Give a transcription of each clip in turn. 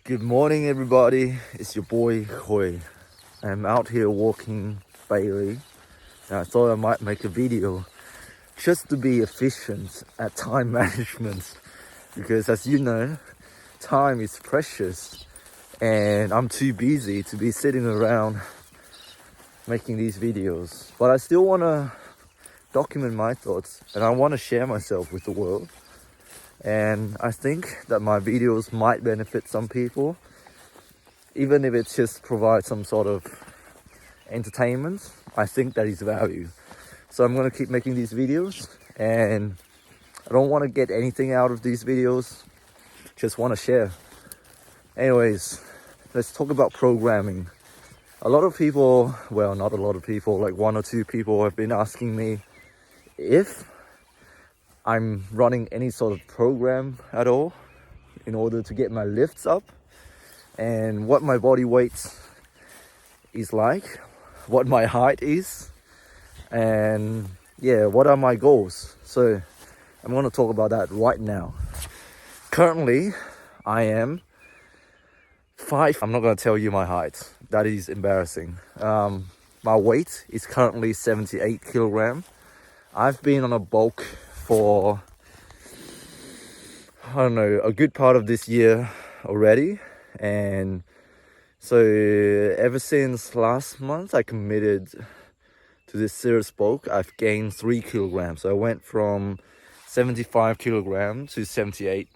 Good morning, everybody. It's your boy Hoi. I'm out here walking Bailey, and I thought I might make a video just to be efficient at time management because, as you know, time is precious, and I'm too busy to be sitting around making these videos. But I still want to document my thoughts, and I want to share myself with the world. And I think that my videos might benefit some people, even if it just provides some sort of entertainment. I think that is value. So I'm going to keep making these videos, and I don't want to get anything out of these videos, just want to share. Anyways, let's talk about programming. A lot of people, well, not a lot of people, like one or two people have been asking me if I'm running any sort of program at all in order to get my lifts up, and what my body weight is like, what my height is, and yeah, what are my goals. So I'm going to talk about that right now. Currently, I am 5. I'm not going to tell you my height. That is embarrassing. My weight is currently 78 kilogram. I've been on a bulk for, I don't know, a good part of this year already. And so ever since last month I committed to this serious bulk, I've gained 3 kilograms. So I went from 75 kilograms to 78.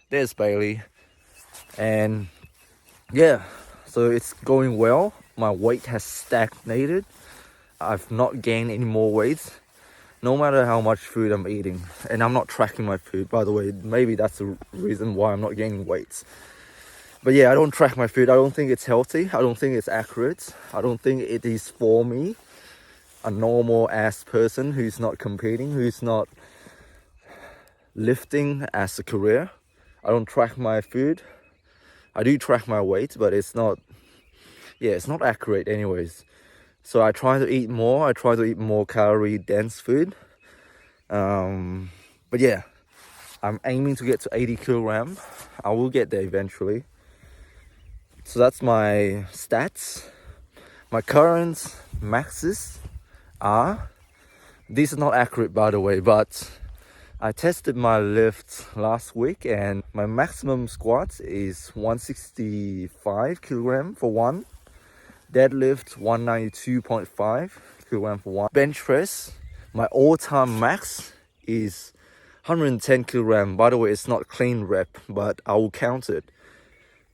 There's Bailey. And yeah, so it's going well. My weight has stagnated. I've not gained any more weight, no matter how much food I'm eating. And I'm not tracking my food, by the way. Maybe that's the reason why I'm not gaining weight. But yeah, I don't track my food. I don't think it's healthy. I don't think it's accurate. I don't think it is for me, a normal ass person who's not competing, who's not lifting as a career. I don't track my food. I do track my weight, but it's not accurate anyways. So I try to eat more. I try to eat more calorie dense food. But yeah, I'm aiming to get to 80 kilogram. I will get there eventually. So that's my stats. My current maxes are, these are not accurate by the way, but I tested my lift last week and my maximum squat is 165 kilogram for one. Deadlift 192.5 kilogram for one. Bench press, my all-time max is 110 kilogram. By the way, it's not clean rep, but I will count it.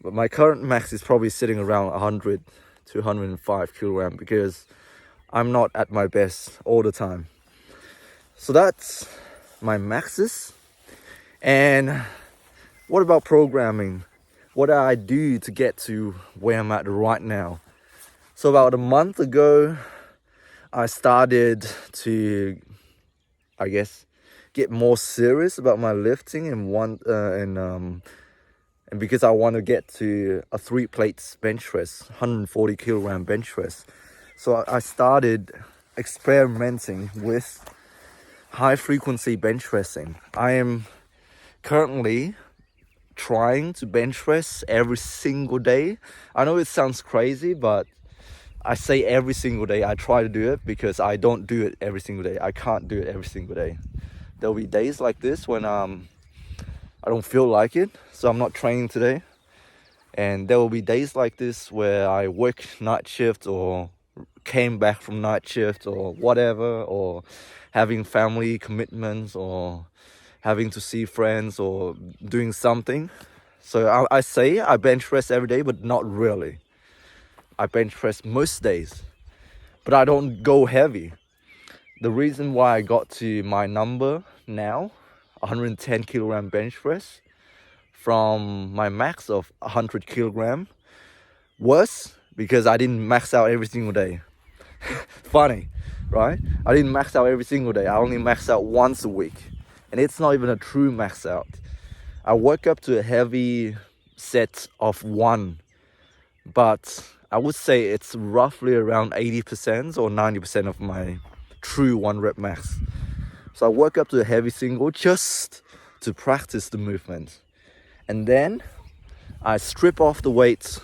But my current max is probably sitting around 100 to 105 kilogram because I'm not at my best all the time. So that's my maxes. And what about programming? What do I do to get to where I'm at right now? So about a month ago, I started to, I guess, get more serious about my lifting and because I want to get to a 3 plates bench press, 140 kilogram bench press. So I started experimenting with high frequency bench pressing. I am currently trying to bench press every single day. I know it sounds crazy, but I say every single day. I try to do it because I don't do it every single day. I can't do it every single day. There'll be days like this when I don't feel like it, so I'm not training today. And there will be days like this where I work night shift or came back from night shift or whatever, or having family commitments or having to see friends or doing something. So I say I bench press every day, but not really. I bench press most days, but I don't go heavy. The reason why I got to my number now, 110 kilogram bench press, from my max of 100 kilogram, was because I didn't max out every single day. Funny, right? I didn't max out every single day. I only max out once a week. And it's not even a true max out. I work up to a heavy set of 1, but I would say it's roughly around 80% or 90% of my true 1 rep max. So I work up to a heavy single just to practice the movement. And then I strip off the weights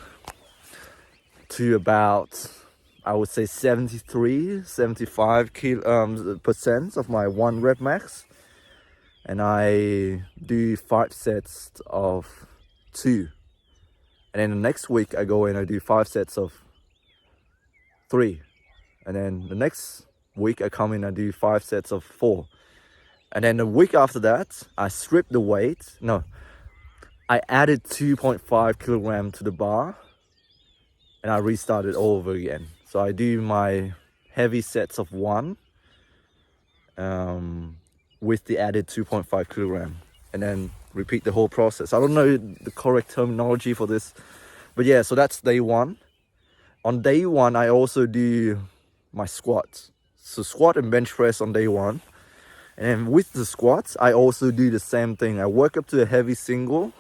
to about, I would say 75% of my 1 rep max, and I do 5 sets of 2, and then the next week I go in, I do 5 sets of 3, and then the next week I come in, I do 5 sets of 4, and then the week after that I strip the weight. No, I added 2.5 kilogram to the bar, and I restart it all over again. So I do my heavy sets of 1 with the added 2.5 kilogram, and then repeat the whole process. I don't know the correct terminology for this, but yeah, so that's day 1. On day 1, I also do my squats. So squat and bench press on day 1. And then with the squats, I also do the same thing. I work up to a heavy single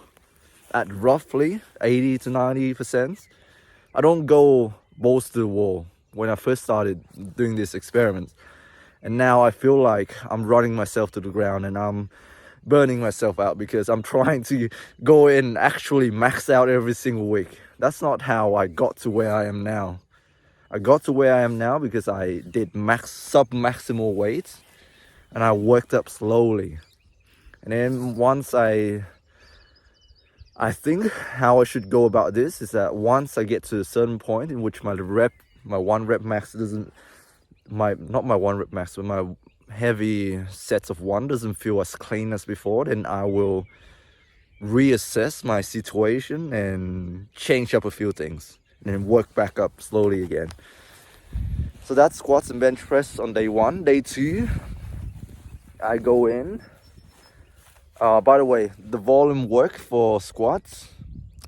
at roughly 80 to 90%. I don't go balls to the wall when I first started doing this experiment. And now I feel like I'm running myself to the ground and I'm burning myself out because I'm trying to go in and actually max out every single week. That's not how I got to where I am now. I got to where I am now because I did sub-maximal weights and I worked up slowly. And then once I think how I should go about this is that once I get to a certain point in which my 1 rep max doesn't, not my 1 rep max, but my heavy sets of 1 doesn't feel as clean as before, then I will reassess my situation and change up a few things and then work back up slowly again. So that's squats and bench press on day 1. Day 2, I go in. By the way, the volume work for squats,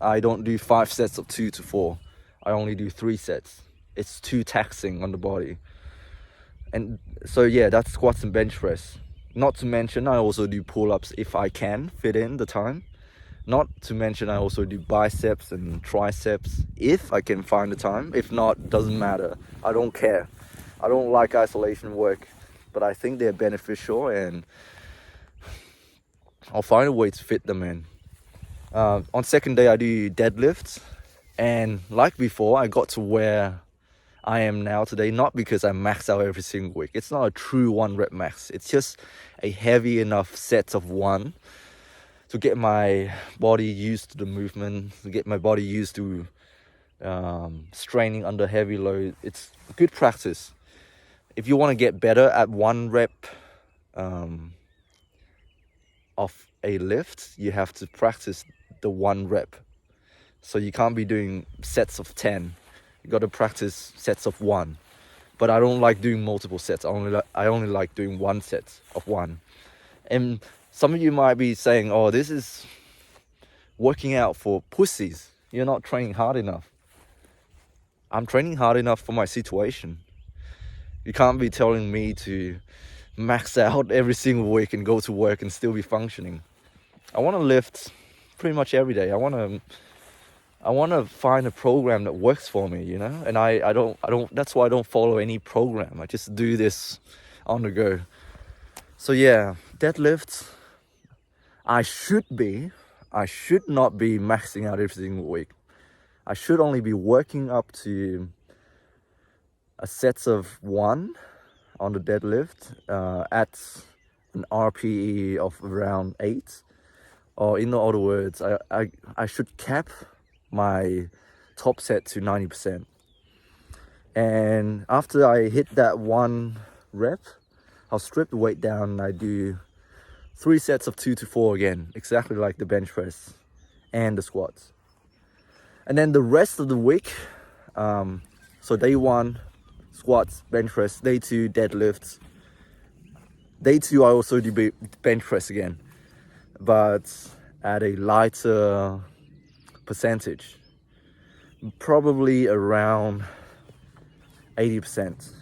I don't do 5 sets of 2 to 4. I only do 3 sets. It's too taxing on the body. And so yeah, that's squats and bench press. Not to mention, I also do pull-ups if I can fit in the time. Not to mention, I also do biceps and triceps if I can find the time. If not, doesn't matter. I don't care. I don't like isolation work, but I think they're beneficial and I'll find a way to fit them in. On second day, I do deadlifts. And like before, I got to where I am now today, not because I max out every single week. It's not a true 1 rep max. It's just a heavy enough set of 1 to get my body used to the movement, to get my body used to straining under heavy load. It's good practice. If you want to get better at 1 rep of a lift, you have to practice the 1 rep. So you can't be doing sets of 10. You got to practice sets of 1. But I don't like doing multiple sets. I only like doing 1 set of 1. And some of you might be saying, oh, this is working out for pussies. You're not training hard enough. I'm training hard enough for my situation. You can't be telling me to max out every single week and go to work and still be functioning. I want to lift pretty much every day. I want to find a program that works for me, you know? And I don't, that's why I don't follow any program. I just do this on the go. So yeah, deadlifts, I should not be maxing out every single week. I should only be working up to a sets of 1 on the deadlift at an RPE of around 8. Or in other words, I should cap my top set to 90%. And after I hit that 1 rep, I'll strip the weight down and I do 3 sets of 2 to 4 again, exactly like the bench press and the squats. And then the rest of the week, so day 1, squats, bench press, day 2, deadlifts. Day 2, I also do bench press again, but at a lighter percentage, probably around 80%.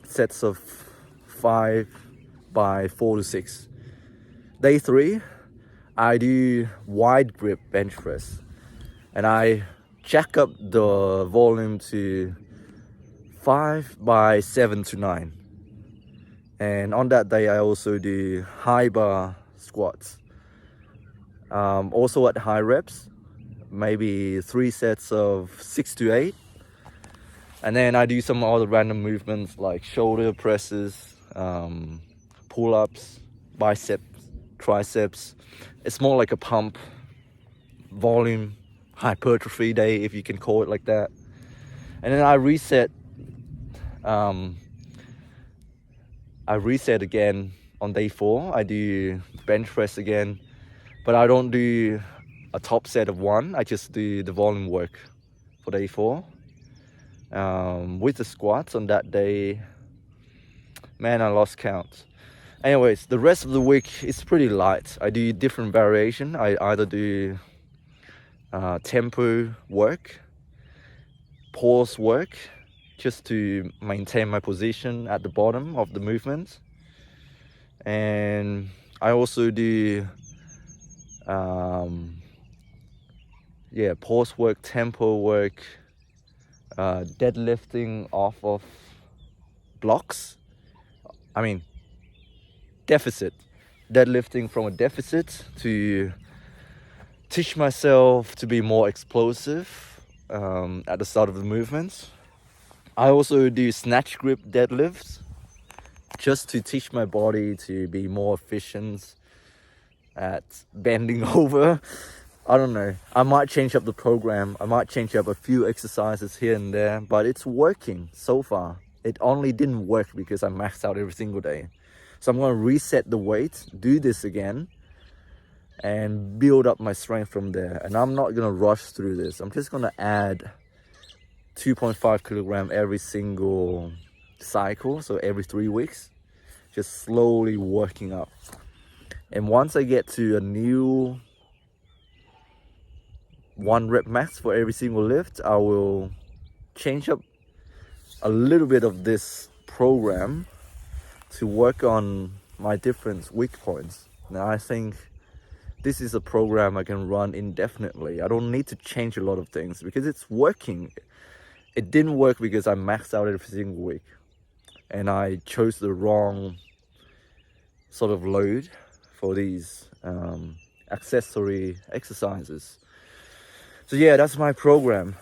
Sets of 5 by 4 to 6. Day 3, I do wide grip bench press and I jack up the volume to 5 by 7 to 9. And on that day, I also do high bar squats. Also at high reps, maybe 3 sets of 6 to 8. And then I do some other random movements like shoulder presses, pull-ups, biceps, triceps. It's more like a pump, volume, hypertrophy day, if you can call it like that. And then I reset again on day 4. I do bench press again, but I don't do a top set of 1. I just do the volume work for day 4. With the squats on that day, man, I lost count. Anyways, the rest of the week is pretty light. I do different variation. I either do tempo work, pause work, just to maintain my position at the bottom of the movement. And I also do pause work, tempo work, deadlifting off of blocks. I mean, deficit. Deadlifting from a deficit to teach myself to be more explosive at the start of the movements. I also do snatch grip deadlifts just to teach my body to be more efficient at bending over. I don't know. I might change up the program. I might change up a few exercises here and there, but it's working so far. It only didn't work because I maxed out every single day. So I'm going to reset the weight, do this again, and build up my strength from there. And I'm not going to rush through this. I'm just going to add 2.5 kilogram every single cycle, so every 3 weeks, just slowly working up. And once I get to a new 1 rep max for every single lift, I will change up a little bit of this program to work on my different weak points. Now I think this is a program I can run indefinitely. I don't need to change a lot of things because it's working. It didn't work because I maxed out every single week and I chose the wrong sort of load for these accessory exercises. So yeah, that's my program.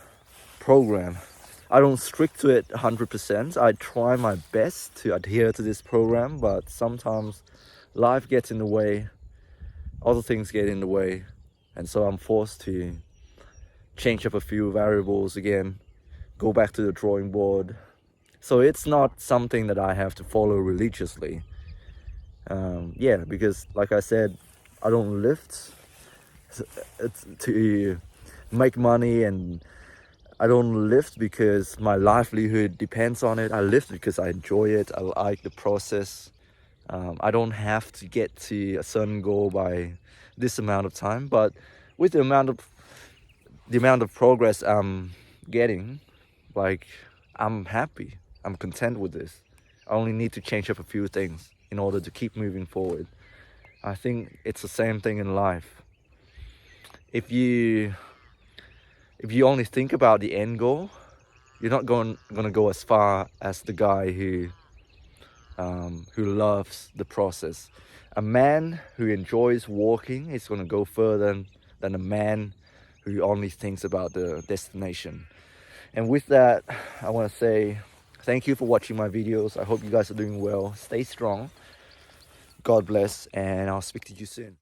I don't stick to it 100%. I try my best to adhere to this program, but sometimes life gets in the way, other things get in the way, and so I'm forced to change up a few variables again, go back to the drawing board. So it's not something that I have to follow religiously. Because like I said, I don't lift to make money, and I don't lift because my livelihood depends on it. I lift because I enjoy it. I like the process. I don't have to get to a certain goal by this amount of time, but with the amount of progress I'm getting, like, I'm happy. I'm content with this. I only need to change up a few things in order to keep moving forward. I think it's the same thing in life. If you only think about the end goal, you're not gonna go as far as the guy who loves the process. A man who enjoys walking is gonna go further than a man who only thinks about the destination. And with that, I want to say thank you for watching my videos. I hope you guys are doing well. Stay strong. God bless, and I'll speak to you soon.